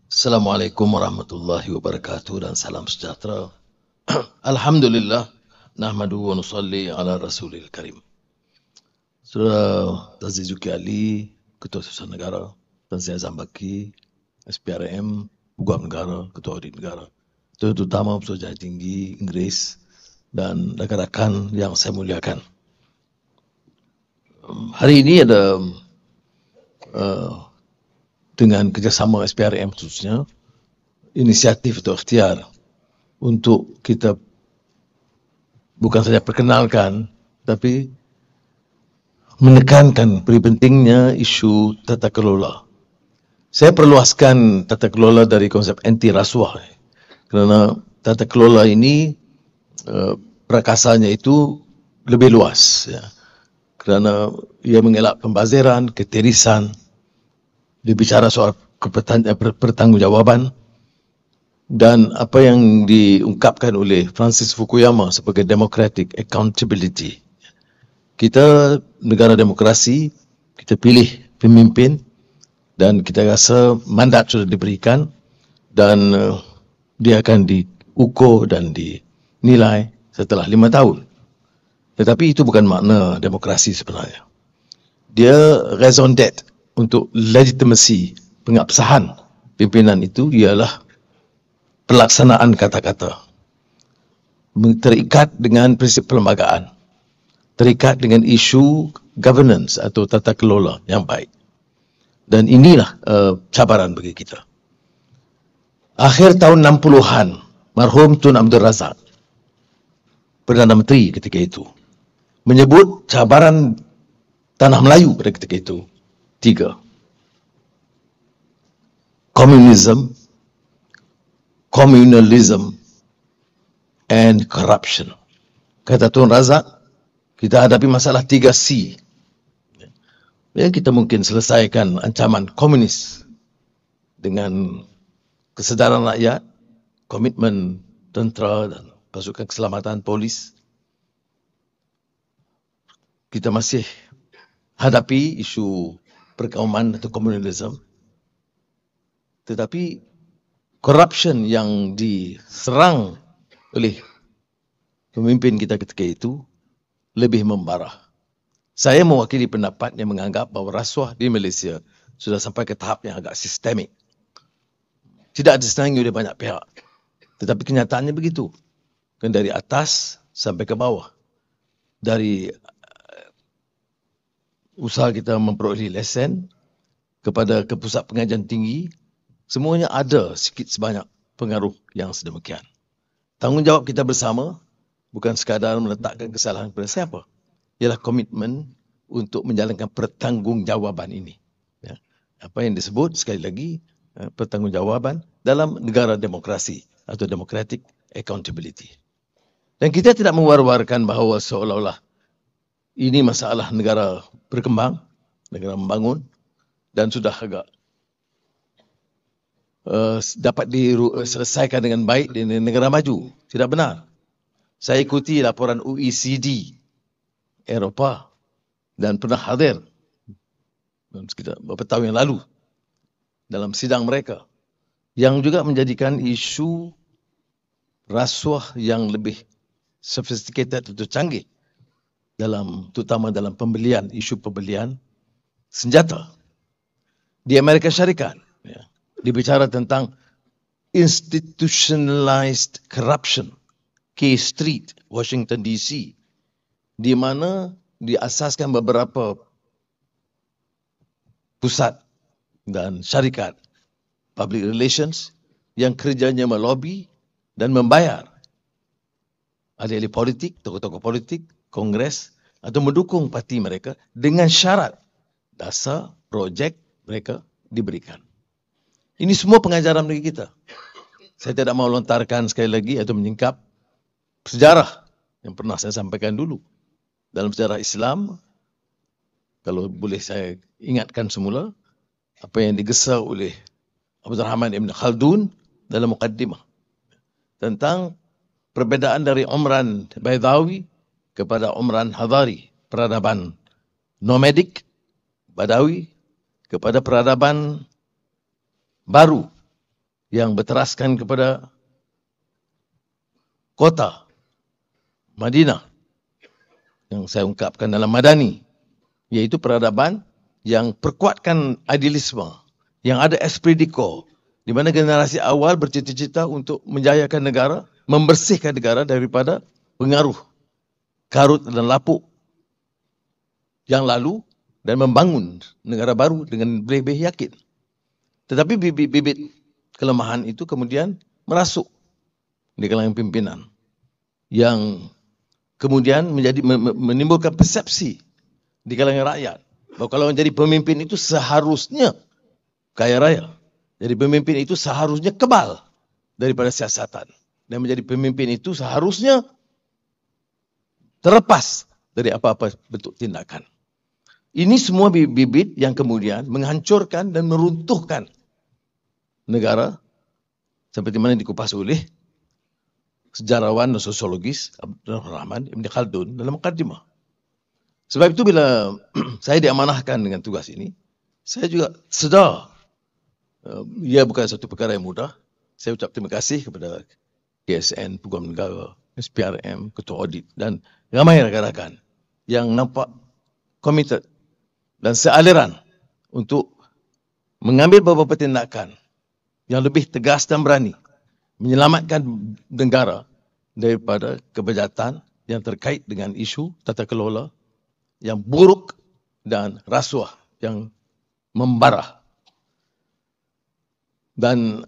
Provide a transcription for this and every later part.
Assalamualaikum warahmatullahi wabarakatuh dan salam sejahtera. Alhamdulillah, nahmadu wa nusalli ala rasulil karim. Saudara Tan Sri Zulkifli Ali, Ketua Susah Negara, Tan Sri Azam Baki, SPRM, Peguam Negara, Ketua Audit Negara, terutama Pesuruhjaya Tinggi Inggeris dan rakan-rakan yang saya muliakan. Hari ini ada dengan kerjasama SPRM khususnya, inisiatif atau ikhtiar untuk kita bukan saja perkenalkan, tapi menekankan pentingnya isu tata kelola. Saya perluaskan tata kelola dari konsep anti rasuah, kerana tata kelola ini prakasanya itu lebih luas, ya. Kerana ia mengelak pembaziran, ketirisan, dia bicara soal pertanggungjawaban, dan apa yang diungkapkan oleh Francis Fukuyama sebagai democratic accountability. Kita negara demokrasi, kita pilih pemimpin dan kita rasa mandat sudah diberikan dan dia akan diukur dan dinilai setelah 5 tahun. Tetapi itu bukan makna demokrasi sebenarnya. Dia raison d'être untuk legitimasi pengabsahan pimpinan itu ialah pelaksanaan kata-kata, terikat dengan prinsip perlembagaan, terikat dengan isu governance atau tata kelola yang baik. Dan inilah cabaran bagi kita. Akhir tahun 60-an, marhum Tun Abdul Razak, Perdana Menteri ketika itu, menyebut cabaran tanah Melayu pada ketika itu 3. Communalism, and corruption. Kata Tun Razak, kita hadapi masalah 3C. Ya, kita mungkin selesaikan ancaman komunis dengan kesedaran rakyat, komitmen tentera dan pasukan keselamatan polis. Kita masih hadapi isu perkauman atau komunalisme. Tetapi corruption yang diserang oleh pemimpin kita ketika itu lebih membara. Saya mewakili pendapat yang menganggap bahawa rasuah di Malaysia sudah sampai ke tahap yang agak sistemik. Tidak disenangi oleh banyak pihak. Tetapi kenyataannya begitu. Dan dari atas sampai ke bawah. Dari usaha kita memperoleh lesen kepada ke pusat pengajian tinggi, semuanya ada sikit sebanyak pengaruh yang sedemikian. Tanggungjawab kita bersama bukan sekadar meletakkan kesalahan kepada siapa, ialah komitmen untuk menjalankan pertanggungjawaban ini. Ya. Apa yang disebut sekali lagi pertanggungjawaban dalam negara demokrasi atau democratic accountability. Dan kita tidak mewar-warkan bahawa seolah-olah ini masalah negara berkembang, negara membangun dan sudah agak dapat diselesaikan dengan baik di negara maju. Tidak benar. Saya ikuti laporan OECD Eropah dan pernah hadir sekitar beberapa tahun yang lalu dalam sidang mereka yang juga menjadikan isu rasuah yang lebih sophisticated atau canggih terutama dalam pembelian, isu pembelian senjata. Di Amerika Syarikat, ya, dibicara tentang institutionalized corruption, K Street, Washington DC, di mana diasaskan beberapa pusat dan syarikat public relations yang kerjanya melobi dan membayar ahli-ahli politik, tokoh-tokoh politik, kongres atau mendukung parti mereka dengan syarat dasar projek mereka diberikan. Ini semua pengajaran bagi kita. Saya tidak mau lontarkan sekali lagi atau menyingkap sejarah yang pernah saya sampaikan dulu. Dalam sejarah Islam, kalau boleh saya ingatkan semula, apa yang digesa oleh Abdul Rahman Ibn Khaldun dalam mukaddimah tentang perbezaan dari Umran Baydawi kepada Umran Hadari, peradaban nomadik Badawi kepada peradaban baru yang berteraskan kepada kota Madinah yang saya ungkapkan dalam Madani, iaitu peradaban yang perkuatkan idealisme, yang ada esprit de corps, di mana generasi awal bercita-cita untuk menjayakan negara, membersihkan negara daripada pengaruh karut dan lapuk yang lalu dan membangun negara baru dengan lebih yakin. Tetapi bibit-bibit kelemahan itu kemudian merasuk di kalangan pimpinan yang kemudian menimbulkan persepsi di kalangan rakyat bahawa kalau menjadi pemimpin itu seharusnya kaya raya. Jadi pemimpin itu seharusnya kebal daripada siasatan. Dan menjadi pemimpin itu seharusnya terlepas dari apa-apa bentuk tindakan. Ini semua bibit yang kemudian menghancurkan dan meruntuhkan negara seperti mana dikupas oleh sejarawan dan sosiologis Abdul Rahman Ibn Khaldun dalam Muqaddimah. Sebab itu bila saya diamanahkan dengan tugas ini, saya juga sedar ia bukan satu perkara yang mudah. Saya ucap terima kasih kepada KSN, Peguam Negara, SPRM, Ketua Audit dan ramai rakan-rakan yang nampak committed dan sealiran untuk mengambil beberapa tindakan yang lebih tegas dan berani menyelamatkan negara daripada kebejatan yang terkait dengan isu tata kelola yang buruk dan rasuah yang membara. Dan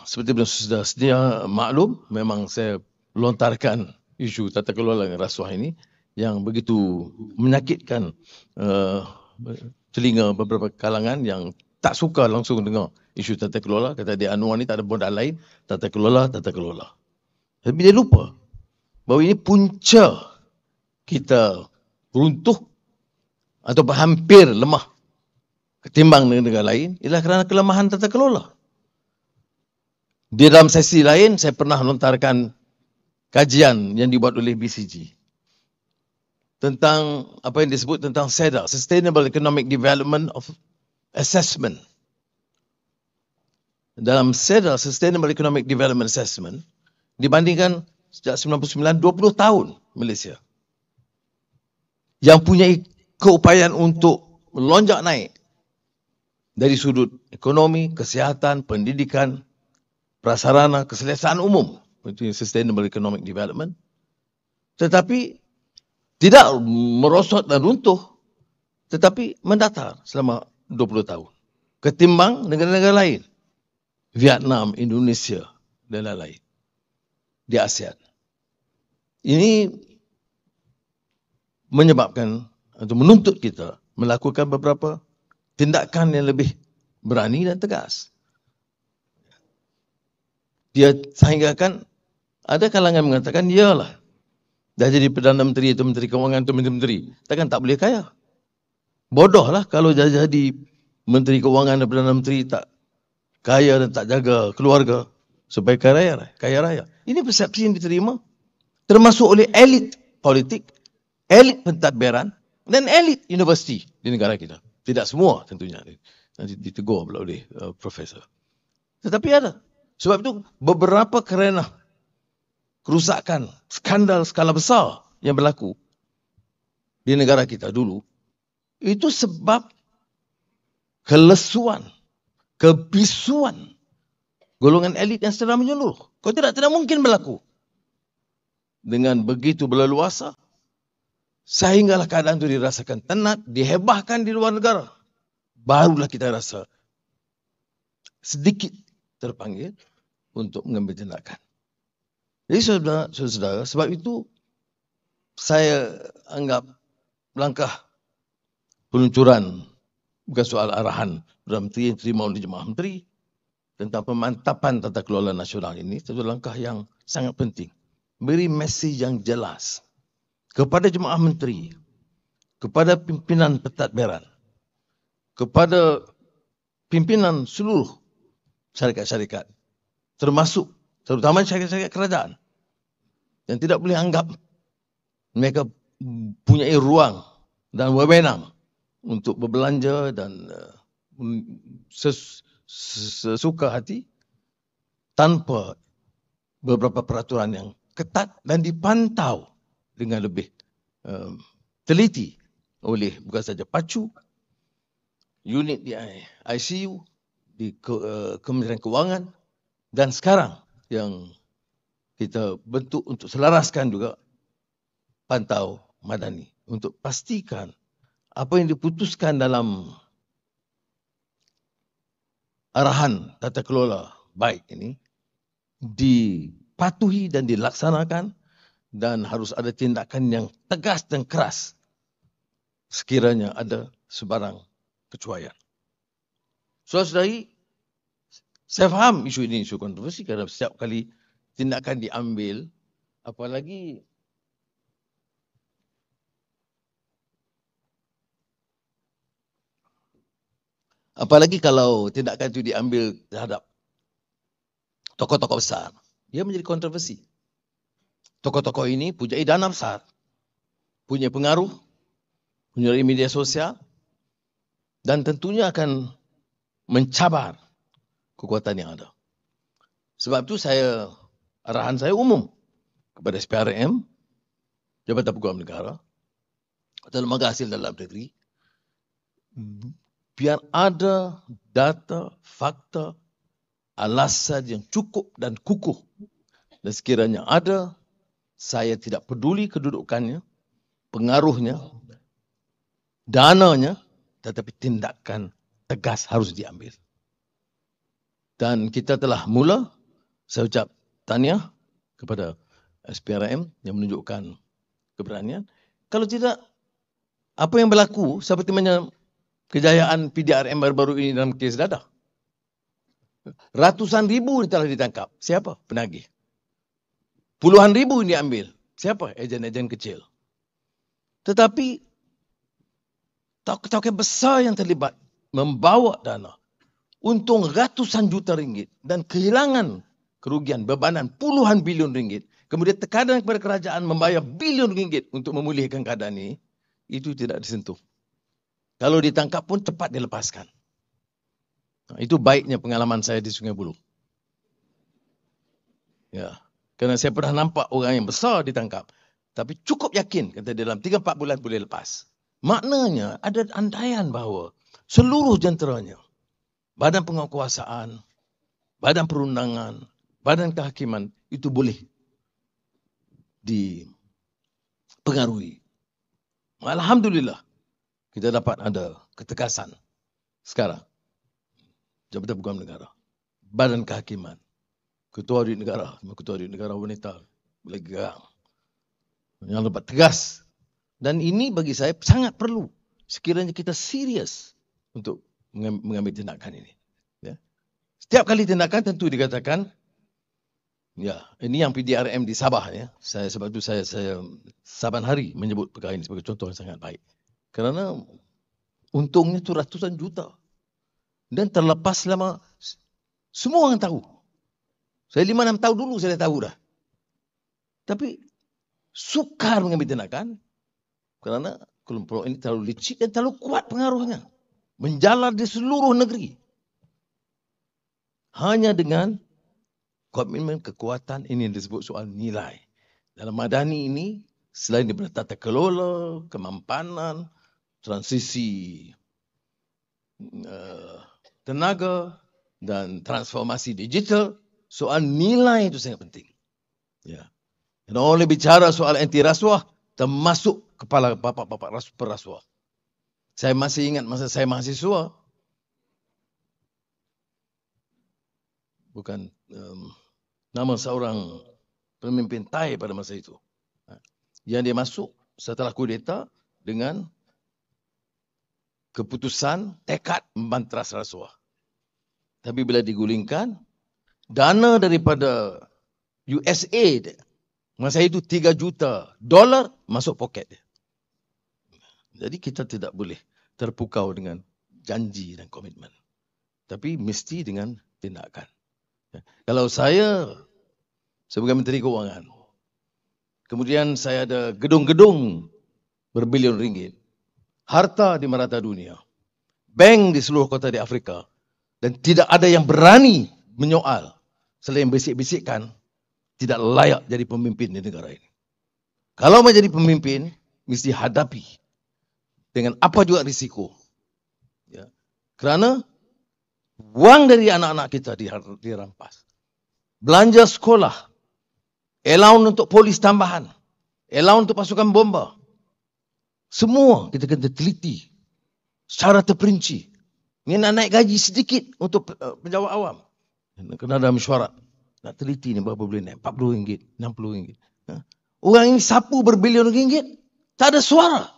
seperti sudah sedia maklum, memang saya lontarkan isu tata kelola dan rasuah ini yang begitu menyakitkan telinga beberapa kalangan yang tak suka langsung dengar isu tata kelola. Kata dia Anwar ni tak ada modal lain, tata kelola, tata kelola. Tapi dia lupa bahawa ini punca kita runtuh atau hampir lemah ketimbang negara lain ialah kerana kelemahan tata kelola. Di dalam sesi lain, saya pernah lontarkan kajian yang dibuat oleh BCG tentang apa yang disebut tentang SEDA, Sustainable Economic Development of Assessment. Dalam SEDA, Sustainable Economic Development Assessment, dibandingkan sejak 99, 20 tahun Malaysia yang punya keupayaan untuk melonjak naik dari sudut ekonomi, kesihatan, pendidikan, prasarana, keselesaan umum, itu Sustainable Economic Development, tetapi tidak merosot dan runtuh, tetapi mendatar selama 20 tahun. Ketimbang negara-negara lain, Vietnam, Indonesia dan lain-lain di ASEAN. Ini menyebabkan atau menuntut kita melakukan beberapa tindakan yang lebih berani dan tegas. Dia sehinggakan ada kalangan mengatakan, iyalah, dah jadi Perdana Menteri atau Menteri Kewangan atau Menteri, takkan tak boleh kaya. Bodohlah kalau jadi Menteri Kewangan dan Perdana Menteri tak kaya dan tak jaga keluarga supaya kaya raya. Ini persepsi yang diterima termasuk oleh elit politik, elit pentadbiran dan elit universiti di negara kita. Tidak semua tentunya. Nanti ditegur pula oleh profesor. Tetapi ada. Sebab itu beberapa kerana kerusakan, skandal skala besar yang berlaku di negara kita dulu, itu sebab kelesuan, kebisuan golongan elit yang secara menyeluruh. Kau tidak mungkin berlaku dengan begitu berleluasa sehinggalah keadaan itu dirasakan tenat, dihebahkan di luar negara. Barulah kita rasa sedikit terpanggil untuk mengambil tindakan. Jadi saudara-saudara, sebab itu saya anggap langkah peluncuran bukan soal arahan Perdana Menteri yang terima oleh Jemaah Menteri tentang pemantapan tata kelola nasional ini satu langkah yang sangat penting. Beri mesej yang jelas kepada Jemaah Menteri, kepada pimpinan pentadbiran, kepada pimpinan seluruh syarikat-syarikat, termasuk terutama syarikat-syarikat kerajaan, yang tidak boleh anggap mereka punya ruang dan wewenang untuk berbelanja dan sesuka hati tanpa beberapa peraturan yang ketat dan dipantau dengan lebih teliti oleh bukan saja PACU, unit di ICU, di Kementerian Kewangan, dan sekarang yang kita bentuk untuk selaraskan juga pantau madani untuk pastikan apa yang diputuskan dalam arahan tata kelola baik ini dipatuhi dan dilaksanakan, dan harus ada tindakan yang tegas dan keras sekiranya ada sebarang kecuaian. Saudara-saudari, saya faham isu ini isu kontroversi kerana setiap kali tindakan diambil, apalagi kalau tindakan itu diambil terhadap tokoh-tokoh besar, ia menjadi kontroversi. Tokoh-tokoh ini punya dana besar, punya pengaruh, punya media sosial, dan tentunya akan mencabar kekuatan yang ada. Sebab itu arahan saya umum kepada SPRM, Jabatan Peguam Negara, atau lembaga hasil dalam negeri, biar ada data, fakta, alasan yang cukup dan kukuh. Dan sekiranya ada, saya tidak peduli kedudukannya, pengaruhnya, dananya, tetapi tindakan tegas harus diambil. Dan kita telah mula, saya ucap tahniah kepada SPRM yang menunjukkan keberanian. Kalau tidak, apa yang berlaku seperti kejayaan PDRM baru-baru ini dalam kes Dadah. Ratusan ribu telah ditangkap. Siapa? Penagih. Puluhan ribu ini diambil. Siapa? Ejen-ejen kecil. Tetapi tokoh-tokoh besar yang terlibat membawa dana untung ratusan juta ringgit dan kehilangan kerugian bebanan puluhan bilion ringgit. Kemudian tekanan kepada kerajaan membayar bilion ringgit untuk memulihkan keadaan ini, itu tidak disentuh. Kalau ditangkap pun cepat dilepaskan. Itu baiknya pengalaman saya di Sungai Buloh. Ya. Kerana saya pernah nampak orang yang besar ditangkap. Tapi cukup yakin kata dalam 3-4 bulan boleh lepas. Maknanya ada andaian bahawa seluruh jenteranya, badan penguasaan, badan perundangan, badan kehakiman itu boleh dipengaruhi. Alhamdulillah kita dapat ada ketegasan sekarang. Jabatan Peguam Negara, badan kehakiman, ketua audit negara, ketua audit negara wanita, boleh gerak. Yang dapat tegas. Dan ini bagi saya sangat perlu sekiranya kita serius untuk mengambil tindakan ini. Ya. Setiap kali tindakan tentu dikatakan, ya ini yang PDRM di Sabah. Ya. Sebab itu saya saban hari menyebut perkara ini sebagai contoh yang sangat baik. Kerana untungnya itu ratusan juta. Dan terlepas selama semua orang tahu. Saya 5-6 tahun dulu saya dah tahu dah. Tapi sukar mengambil tindakan kerana kelompok ini terlalu licik dan terlalu kuat pengaruhnya. Menjalar di seluruh negeri. Hanya dengan komitmen kekuatan ini yang disebut soal nilai. Dalam madani ini, selain daripada tata kelola, kemampanan, transisi tenaga dan transformasi digital, soal nilai itu sangat penting. Ya. Dan oleh bicara soal anti rasuah, termasuk kepala bapak-bapak perasuah. Saya masih ingat masa saya mahasiswa, bukan nama seorang pemimpin Thai pada masa itu, yang dia masuk setelah kudeta dengan keputusan tekad membantras rasuah. Tapi bila digulingkan, dana daripada USA masa itu $3 juta masuk poket dia. Jadi kita tidak boleh terpukau dengan janji dan komitmen. Tapi mesti dengan tindakan. Kalau saya sebagai Menteri Keuangan, kemudian saya ada gedung-gedung berbilion ringgit, harta di merata dunia, bank di seluruh kota di Afrika, dan tidak ada yang berani menyoal selain bisik-bisikkan, tidak layak jadi pemimpin di negara ini. Kalau menjadi pemimpin, mesti hadapi dengan apa juga risiko. Ya. Kerana wang dari anak-anak kita dirampas. Belanja sekolah, allowance untuk polis tambahan, allowance untuk pasukan bomba. Semua kita kena teliti secara terperinci. Ini nak naik gaji sedikit untuk pejabat awam. Kena ada mesyuarat. Nak teliti ni berapa boleh naik? RM40, RM60. Orang ini sapu berbilion ringgit, tak ada suara.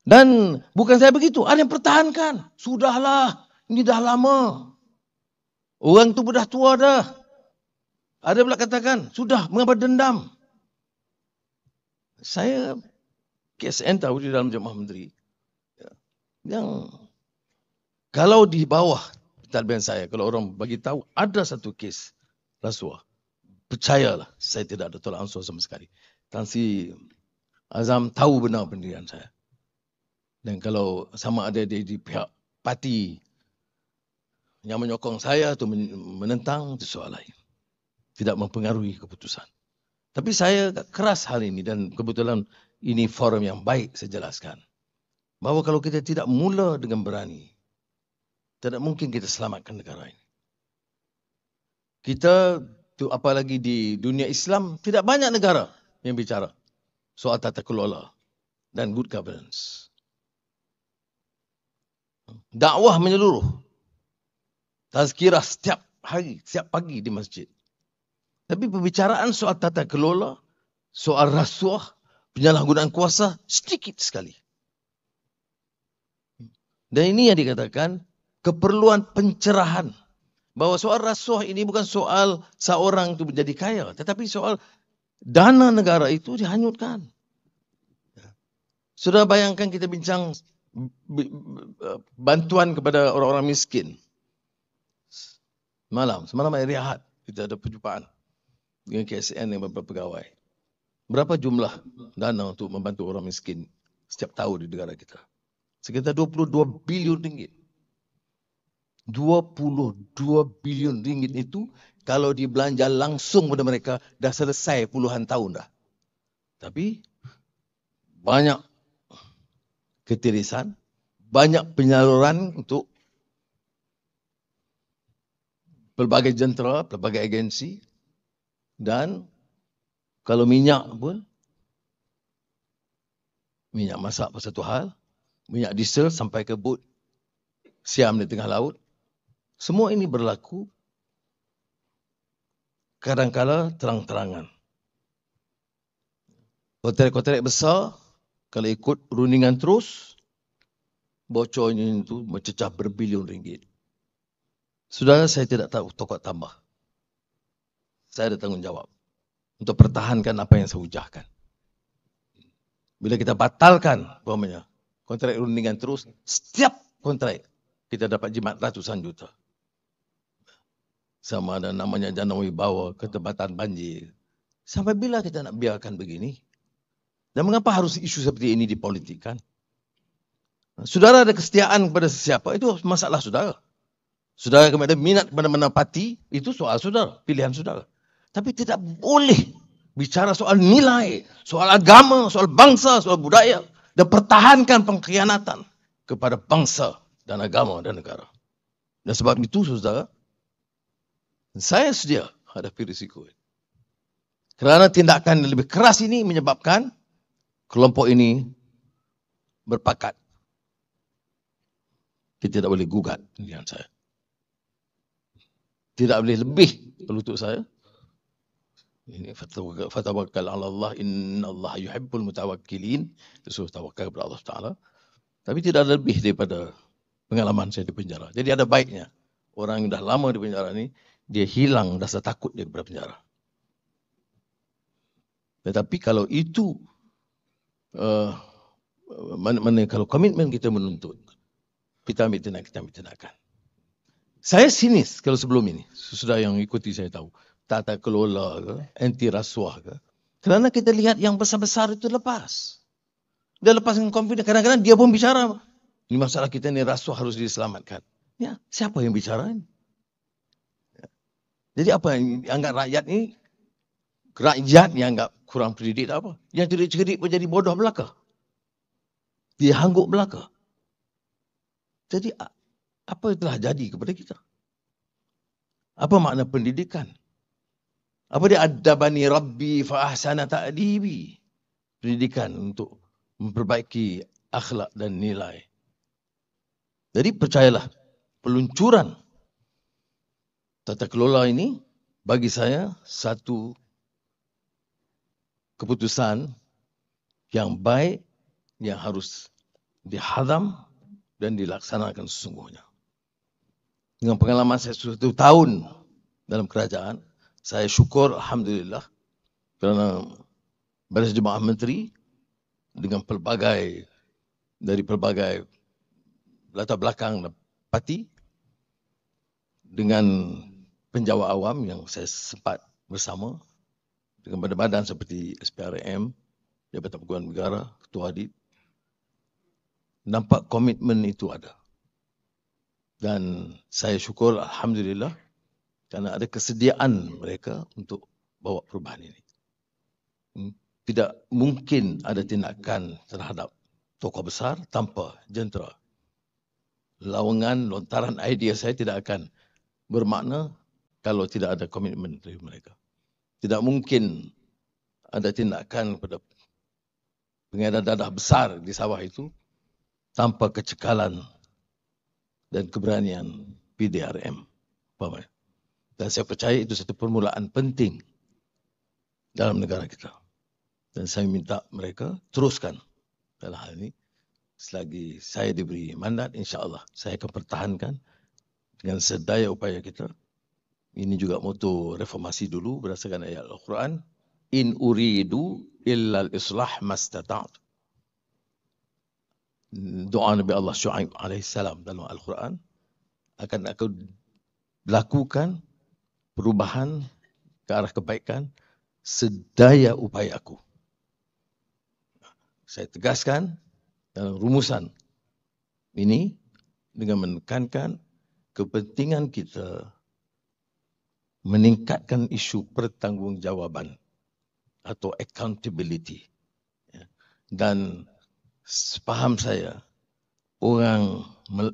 Dan bukan saya begitu, ada yang pertahankan. Sudahlah, ini dah lama. Orang tu dah tua dah. Ada pula katakan, sudah, mengapa dendam? Saya, KSN tahu di dalam Jemaah Menteri, yang kalau di bawah pentadbiran saya, kalau orang bagi tahu ada satu kes rasuah, percayalah, saya tidak ada tolak ansur sama sekali. Tan Sri Azam tahu benar pendirian saya. Dan kalau sama ada di pihak parti yang menyokong saya atau menentang, itu soal lain. Tidak mempengaruhi keputusan. Tapi saya keras hal ini dan kebetulan ini forum yang baik saya jelaskan. Bahawa kalau kita tidak mula dengan berani, tidak mungkin kita selamatkan negara ini. Kita, apalagi di dunia Islam, tidak banyak negara yang bicara soal tata kelola dan good governance. Dakwah menyeluruh. Tazkirah setiap hari, setiap pagi di masjid. Tapi pembicaraan soal tata kelola, soal rasuah, penyalahgunaan kuasa, sedikit sekali. Dan ini yang dikatakan keperluan pencerahan. Bahawa soal rasuah ini bukan soal seorang itu menjadi kaya. Tetapi soal dana negara itu dihanyutkan. Sudah bayangkan kita bincang bantuan kepada orang-orang miskin. Semalam hari Ahad kita ada perjumpaan dengan KSN yang beberapa pegawai. Berapa jumlah dana untuk membantu orang miskin setiap tahun di negara kita? Sekitar 22 bilion ringgit. 22 bilion ringgit itu kalau dibelanja langsung pada mereka dah selesai puluhan tahun dah. Tapi banyak ketirisan, banyak penyaluran untuk pelbagai jentera, pelbagai agensi, dan kalau minyak pun, minyak masak pun satu hal, minyak diesel sampai ke bot Siam di tengah laut, semua ini berlaku kadang-kala terang-terangan. Kontrak-kontrak besar, kalau ikut rundingan terus, bocornya itu mencecah berbilion ringgit. Saudara, saya tidak tahu tokak tambah. Saya ada tanggungjawab untuk pertahankan apa yang saya hujahkan. Bila kita batalkan, umpamanya, kontrak rundingan terus, setiap kontrak kita dapat jimat ratusan juta. Sama ada namanya Jana Wibawa, ketebatan banjir. Sampai bila kita nak biarkan begini? Dan mengapa harus isu seperti ini dipolitikkan? Saudara ada kesetiaan kepada sesiapa, itu masalah saudara. Saudara kepada minat kepada mana parti, itu soal saudara, pilihan saudara. Tapi tidak boleh bicara soal nilai, soal agama, soal bangsa, soal budaya. Dan pertahankan pengkhianatan kepada bangsa dan agama dan negara. Dan sebab itu, saudara, saya sedia hadapi risiko ini. Kerana tindakan yang lebih keras ini menyebabkan kelompok ini berpakat. Kita tidak boleh gugat pilihan saya. Tidak boleh lebih pelutut saya. Ini fatawakkal ala Allah, inna Allah yuhibbul mutawakkilin. Itu suruh tawakal kepada Allah Ta'ala. Tapi tidak ada lebih daripada pengalaman saya di penjara. Jadi ada baiknya orang yang dah lama di penjara ni, dia hilang rasa takut dia kepada penjara. Tetapi kalau itu, kalau komitmen kita menuntut, kita ambil tindakan. Saya sinis kalau sebelum ini, sudah yang ikuti saya tahu, tata kelola ke, anti rasuah ke. Kerana kita lihat yang besar-besar itu lepas. Dia lepas dengan confident. Kadang-kadang dia pun bicara, ini masalah kita ni, rasuah harus diselamatkan. Ya, siapa yang bicara ini? Jadi apa yang anggap rakyat ni, rakyat yang anggap kurang pendidik tak apa. Yang cerdik-cerdik pun jadi bodoh belaka. Dia hangguk belaka. Jadi apa yang telah jadi kepada kita? Apa makna pendidikan? Apa dia adabani rabbi fa ahsana ta'dibi? Pendidikan untuk memperbaiki akhlak dan nilai. Jadi percayalah, peluncuran tata kelola ini bagi saya satu keputusan yang baik yang harus dihadam dan dilaksanakan sesungguhnya. Dengan pengalaman saya 1 tahun dalam kerajaan, saya syukur Alhamdulillah kerana Baris Jemaah Menteri dengan dari pelbagai latar belakang parti dengan penjawat awam yang saya sempat bersama dengan badan-badan seperti SPRM, Jabatan Peguam Negara, Ketua Hadid, nampak komitmen itu ada. Dan saya syukur Alhamdulillah kerana ada kesediaan mereka untuk bawa perubahan ini. Tidak mungkin ada tindakan terhadap tokoh besar tanpa jentera. Lawangan, lontaran idea saya tidak akan bermakna kalau tidak ada komitmen dari mereka. Tidak mungkin ada tindakan pada pengedar dadah besar di sawah itu tanpa kecekalan dan keberanian PDRM. Dan saya percaya itu satu permulaan penting dalam negara kita. Dan saya minta mereka teruskan dalam hal ini. Selagi saya diberi mandat, insya-Allah saya akan pertahankan dengan sedaya upaya kita. Ini juga moto reformasi dulu berdasarkan ayat Al-Quran. In uridu illa al-islah mastata'tu. Doa Nabi Allah Syuaib alaihissalam dalam Al-Quran. Akan aku lakukan perubahan ke arah kebaikan sedaya upaya aku. Saya tegaskan dalam rumusan ini dengan menekankan kepentingan kita meningkatkan isu pertanggungjawaban atau accountability. Dan sepaham saya, orang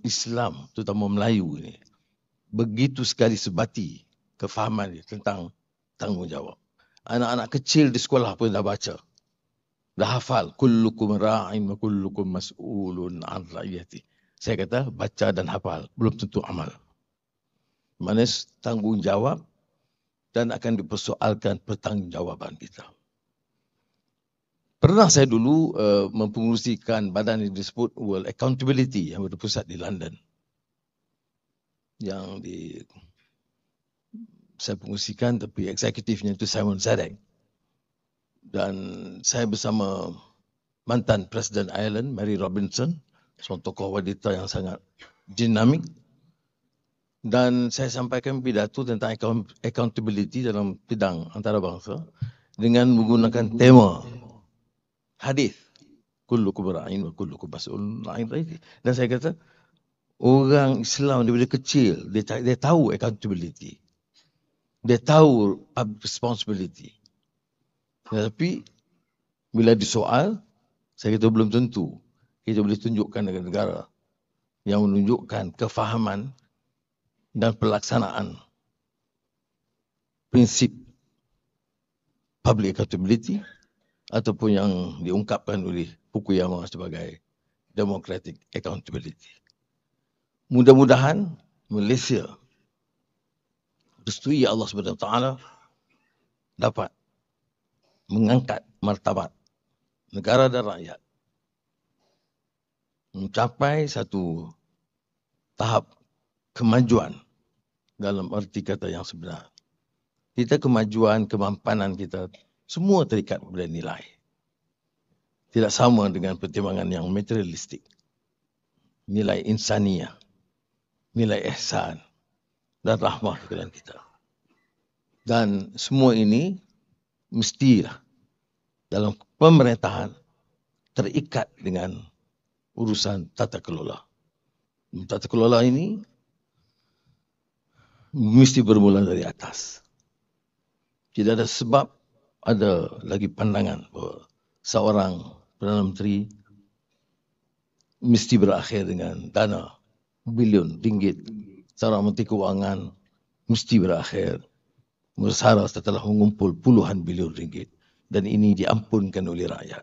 Islam, terutama Melayu ini, begitu sekali sebati kefahaman tentang tanggungjawab. Anak-anak kecil di sekolah pun dah baca. Dah hafal, kullukum ra'in wa kullukum mas'ulun an ra'iyati. Saya kata baca dan hafal, belum tentu amal. Maksudnya tanggungjawab dan akan dipersoalkan pertanggungjawaban kita. Pernah saya dulu mempengurusikan badan yang disebut World Accountability yang berpusat di London. Yang saya pengurusikan tapi eksekutifnya itu Simon Sinek. Dan saya bersama mantan Presiden Ireland, Mary Robinson, seorang tokoh wanita yang sangat dinamik. Dan saya sampaikan pidato tentang accountability dalam bidang antarabangsa dengan menggunakan tema hadis. Kullukum ra'in wa kullukum mas'ulun 'an ra'iyati. Dan saya kata, orang Islam daripada kecil, dia tahu accountability. Dia tahu public responsibility. Tetapi bila disoal, saya kata belum tentu kita boleh tunjukkan negara yang menunjukkan kefahaman dan pelaksanaan prinsip public accountability ataupun yang diungkapkan oleh Fukuyama sebagai democratic accountability. Mudah-mudahan Malaysia restui Allah SWT dapat mengangkat martabat negara dan rakyat mencapai satu tahap kemajuan dalam arti kata yang sebenar. Kita kemajuan, kemampanan kita semua terikat pada nilai. Tidak sama dengan pertimbangan yang materialistik. Nilai insaniah, nilai ihsan dan rahmah dalam kita. Dan semua ini mestilah dalam pemerintahan terikat dengan urusan tata kelola. Tata kelola ini mesti bermula dari atas. Tidak ada sebab ada lagi pandangan bahawa seorang Perdana Menteri mesti berakhir dengan dana bilion ringgit. Seorang Menteri Kewangan mesti berakhir bersara setelah mengumpul puluhan bilion ringgit. Dan ini diampunkan oleh rakyat.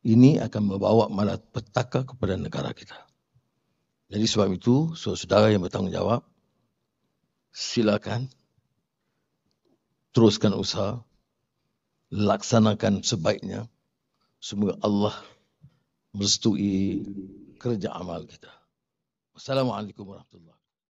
Ini akan membawa malapetaka kepada negara kita. Jadi sebab itu, saudara yang bertanggungjawab, silakan teruskan usaha, laksanakan sebaiknya. Semoga Allah merestui kerja amal kita. Wassalamualaikum warahmatullahi wabarakatuh.